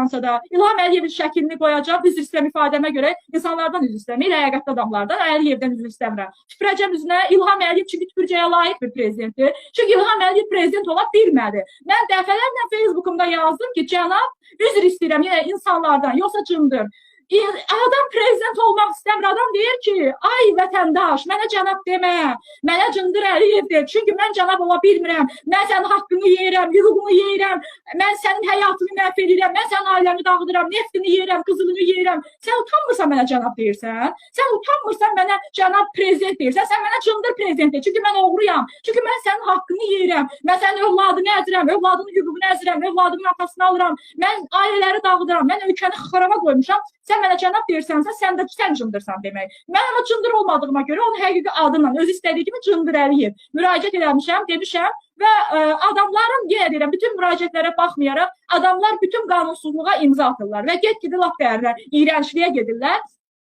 yalandansa da İlham Əliyevin şəklini qoyacaq, üzr istəyirəm ifadəmə görə insanlardan üzr istəmir, ləyaqətli adamlardan, Əliyevdən üzr istəmirəm. Tüpürəcəm üzünə İlham Əliyev çünki tüpürcəyə layiq bir prezidentdir. Çünki İlham Əliyev prezident ola bilmədi. Mən dəfələrlə Facebookumda yazdım ki, cənab, üzr istəyirəm yenə insanlardan, yoxsa cındır. Adam prezident olmaq istəmir. Adam deyir ki, ay vətəndaş, mənə cənab demə, mənə Cındır Əliyevdir. Çünki mən cənab ola bilmirəm. Mən sənin haqqını yeyirəm, hüququnu yeyirəm. Mən sənin həyatını məhv edirəm. Mən sənin ailəni dağıdıram, neftini yeyirəm, qızılını yeyirəm. Sən utanmırsan mənə cənab deyirsən? Sən utanmırsan mənə cənab prezident deyirsən? Sən mənə Cındır prezident deyir. Çünki mən oğruyam. Çünki mən sənin haqqını yeyirəm. Mən sənin övladını əzirəm, övladının hüququnu əzirəm, övladının atasını alıram. Mən ailələri dağıdıram. Mən ölkəni xaraba qoymuşam. Sən mənə cənab deyirsənsə, sən də sən cındırsan demək. Mən amma cındır olmadığıma görə onun həqiqi adıyla, öz istədiyi kimi Cındır Əliyev müraciət eləmişəm, demişəm və adamların, yenə deyirəm, bütün müraciətlərə baxmayaraq, adamlar bütün qanunsuzluğa imza atırlar və get-gedə lap dərinə, iyrəncliyə gedirlər.